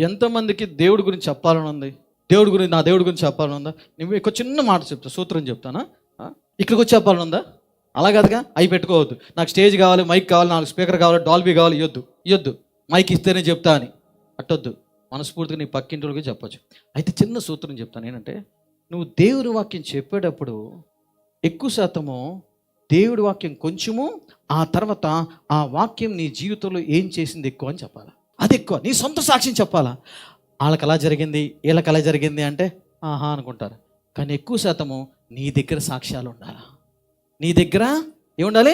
ఎంతమందికి దేవుడి గురించి చెప్పాలని ఉంది? నా దేవుడి గురించి చెప్పాలని ఉందా? నువ్వు ఒక చిన్న మాట చెప్తా, సూత్రం చెప్తానా? ఇక్కడికి వచ్చి చెప్పాలని ఉందా? అలా కాదుగా, అవి పెట్టుకోవద్దు. నాకు స్టేజ్ కావాలి, మైక్ కావాలి, నాకు స్పీకర్ కావాలి, డాల్బీ కావాలి, ఇవ్వద్దు. మైక్ ఇస్తేనే చెప్తా అని అట్టొద్దు. మనస్ఫూర్తిగా నీ పక్కింటికి చెప్పొచ్చు. అయితే చిన్న సూత్రం చెప్తాను ఏంటంటే, నువ్వు దేవుడి వాక్యం చెప్పేటప్పుడు ఎక్కువ శాతము దేవుడి వాక్యం కొంచెము, ఆ తర్వాత ఆ వాక్యం నీ జీవితంలో ఏం చేసింది ఎక్కువ అని చెప్పాలి. అది ఎక్కువ. నీ సొంత సాక్ష్యం చెప్పాలా. వాళ్ళకి అలా జరిగింది, వీళ్ళకి అలా జరిగింది అంటే ఆహా అనుకుంటారు. కానీ ఎక్కువ శాతము నీ దగ్గర సాక్ష్యాలు ఉండాలి. నీ దగ్గర ఏముండాలి?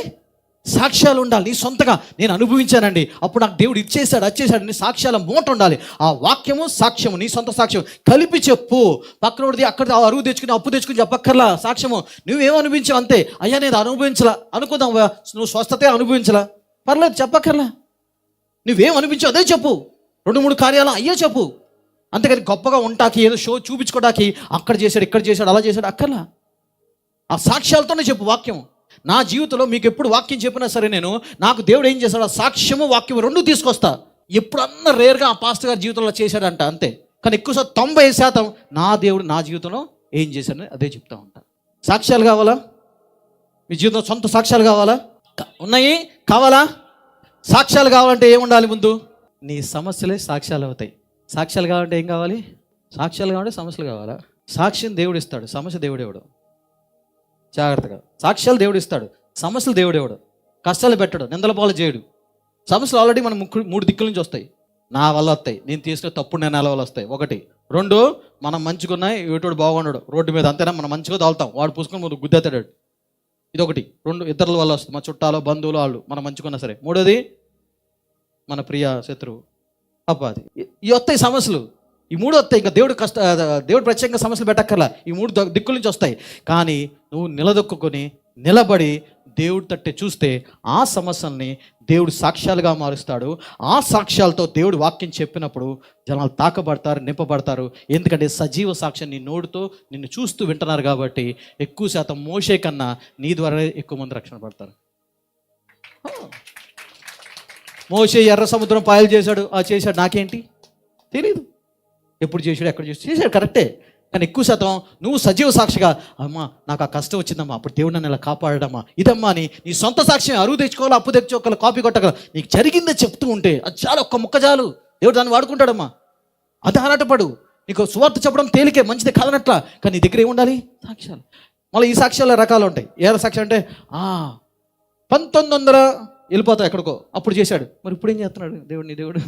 సాక్ష్యాలు ఉండాలి. నీ సొంతగా నేను అనుభవించానండి, అప్పుడు నాకు దేవుడు ఇచ్చేసాడు, వచ్చేసాడు, నీ సాక్ష్యాల మూట ఉండాలి. ఆ వాక్యము సాక్ష్యము, నీ సొంత సాక్ష్యం కలిపి చెప్పు. పక్కనోడిది అక్కడ అరువు తెచ్చుకుని అప్పు తెచ్చుకుని చెప్పక్కర్లా. సాక్ష్యము నువ్వేమో అనుభవించావు అంతే. అయ్యా నేను అనుభవించలా అనుకుందాం, నువ్వు స్వస్థతే అనుభవించలా, పర్లేదు చెప్పక్కర్లా. నువ్వేం అనిపించావు అదే చెప్పు. 2-3 కార్యాలు అయ్యే చెప్పు. అంతేకాని గొప్పగా ఉంటాకి ఏదో షో చూపించుకోవడానికి అక్కడ చేశాడు, ఇక్కడ చేశాడు, అలా చేశాడు అక్కర్లా. ఆ సాక్ష్యాలతోనే చెప్పు వాక్యం. నా జీవితంలో మీకు ఎప్పుడు వాక్యం చెప్పినా సరే, నేను నాకు దేవుడు ఏం చేశాడు, ఆ సాక్ష్యము వాక్యం 2 తీసుకొస్తా. ఎప్పుడన్నా రేర్గా ఆ పాస్టర్ గారి జీవితంలో చేశాడంట అంతే. కానీ ఎక్కువ 90% నా దేవుడు నా జీవితంలో ఏం చేశాడని అదే చెప్తా ఉంటా. సాక్ష్యాలు కావాలా? మీ జీవితంలో సొంత సాక్ష్యాలు కావాలా? ఉన్నాయి. కావాలా? సాక్ష్యాలు కావాలంటే ఏముండాలి? ముందు నీ సమస్యలే సాక్ష్యాలు అవుతాయి. సాక్ష్యాలు కావాలంటే ఏం కావాలి? సాక్ష్యాలు కావాలంటే సమస్యలు కావాలా? సాక్ష్యం దేవుడు ఇస్తాడు, సమస్య దేవుడు ఇవ్వడు. జాగ్రత్తగా. సాక్ష్యాలు దేవుడు ఇస్తాడు, సమస్యలు దేవుడు ఇవ్వడు. కష్టాలు పెట్టడు, నిందల పాలు చేయడు. సమస్యలు ఆల్రెడీ మనం 3 దిక్కుల నుంచి వస్తాయి. నా వల్ల వస్తాయి, నేను తీసుకునే తప్పుడు నిర్ణయాల వల్ల వస్తాయి. 1. 2, మనం మంచుకున్నాయి, ఏటోడు బాగున్నాడు రోడ్డు మీద అంతేనా, మనం మంచిగా తాగుతాం, వాడు పూసుకొని ముందు గుద్దెత్తాడు. ఇది 1. 2 ఇతరుల వల్ల వస్తుంది, మా చుట్టాలు, బంధువులు, వాళ్ళు మనం మంచుకున్నా సరే. 3వది మన ప్రియ శత్రువు అపవాది. ఇవి వస్తాయి సమస్యలు. ఈ 3 వస్తాయి. ఇంకా దేవుడు ప్రత్యేకంగా సమస్యలు పెట్టక్కర్లా. ఈ 3 దిక్కుల నుంచి వస్తాయి. కానీ నువ్వు నిలదొక్కుని నిలబడి దేవుడి తట్టే చూస్తే ఆ సమస్యల్ని దేవుడు సాక్ష్యాలుగా మారుస్తాడు. ఆ సాక్ష్యాలతో దేవుడు వాక్యం చెప్పినప్పుడు జనాలు తాకబడతారు, నింపబడతారు. ఎందుకంటే సజీవ సాక్ష్యం నీ నోటితో నిన్ను చూస్తూ వింటున్నారు కాబట్టి ఎక్కువ శాతం మోషే కన్నా నీ ద్వారా ఎక్కువ మంది రక్షణ పడతారు. మోషే ఎర్ర సముద్రం పాయలు చేశాడు, చేశాడు, నాకేంటి తెలీదు. ఎప్పుడు చేశాడు, ఎక్కడ చేశాడు కరెక్టే. కానీ ఎక్కువ శాతం నువ్వు సజీవ సాక్షిగా, అమ్మా నాకు ఆ కష్టం వచ్చిందమ్మా, అప్పుడు దేవుడు నన్ను ఇలా కాపాడమ్మా, ఇదమ్మా అని నీ సొంత సాక్ష్యం అరువు తెచ్చుకోవాలి, అప్పు తెచ్చుకోవాలి, కాపీ కొట్టగల, నీకు జరిగిందే చెప్తూ ఉంటే అది చాలు. ఒక్క ముక్క చాలు, దేవుడు దాన్ని వాడుకుంటాడమ్మా. అది ఆరాటపడు. నీకు సువార్త చెప్పడం తేలికే, మంచిదే కాదనట్లా. కానీ నీ దగ్గర ఏముండాలి? సాక్ష్యాలు. మళ్ళీ ఈ సాక్ష్యాల రకాలు ఉంటాయి. ఏ సాక్ష్యం అంటే 1900 వెళ్ళిపోతావు ఎక్కడికో, అప్పుడు చేశాడు, మరి ఇప్పుడు ఏం చేస్తున్నాడు దేవుడు?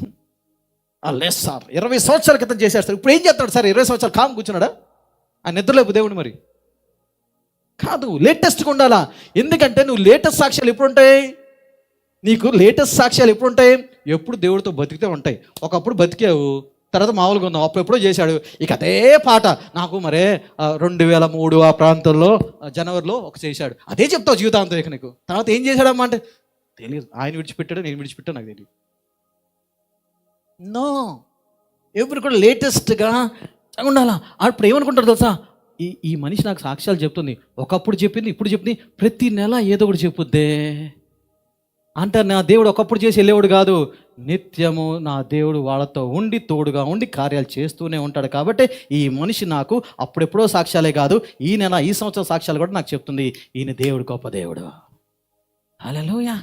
లేదు సార్ 20 సంవత్సరాల క్రితం చేశాడు సార్, ఇప్పుడు ఏం చేస్తున్నాడు సార్? 20 సంవత్సరాలు కామ్ కూర్చున్నాడా? ఆ నిద్రలేపు దేవుడు మరి కాదు. లేటెస్ట్గా ఉండాలా. ఎందుకంటే నువ్వు లేటెస్ట్ సాక్ష్యాలు ఎప్పుడు ఉంటాయి? నీకు లేటెస్ట్ సాక్ష్యాలు ఎప్పుడు ఉంటాయి? ఎప్పుడు దేవుడితో బతికితే ఉంటాయి. ఒకప్పుడు బతికావు, తర్వాత మామూలుగా ఉన్నావు, అప్పుడు ఎప్పుడో చేశాడు, ఇక అదే పాట. నాకు మరే 2003 ఆ ప్రాంతంలో జనవరిలో చేశాడు, అదే చెప్తావు జీవితాంతం. ఇక నీకు తర్వాత ఏం చేశాడమ్మా అంటే తెలియదు. ఆయన విడిచిపెట్టాడు, నేను విడిచిపెట్టాను, నాకు తెలియదు. నో, ఎప్పుడు కూడా లేటెస్ట్గా ఉండాలా. అప్పుడు ఏమనుకుంటారు తెలుసా, ఈ మనిషి నాకు సాక్ష్యాలు చెప్తుంది, ఒకప్పుడు చెప్పింది, ఇప్పుడు చెప్పింది, ప్రతి నెల ఏదో ఒకటి చెప్పుద్దే అంటే. నా దేవుడు ఒకప్పుడు చేసి వెళ్ళేవాడు కాదు, నిత్యము నా దేవుడు వాళ్ళతో ఉండి తోడుగా ఉండి కార్యాలు చేస్తూనే ఉంటాడు. కాబట్టి ఈ మనిషి నాకు అప్పుడెప్పుడో సాక్ష్యాలే కాదు, ఈ నెల ఈ సంవత్సరం సాక్ష్యాలు కూడా నాకు చెప్తుంది, ఈయన దేవుడు గొప్ప దేవుడు. హల్లెలూయా.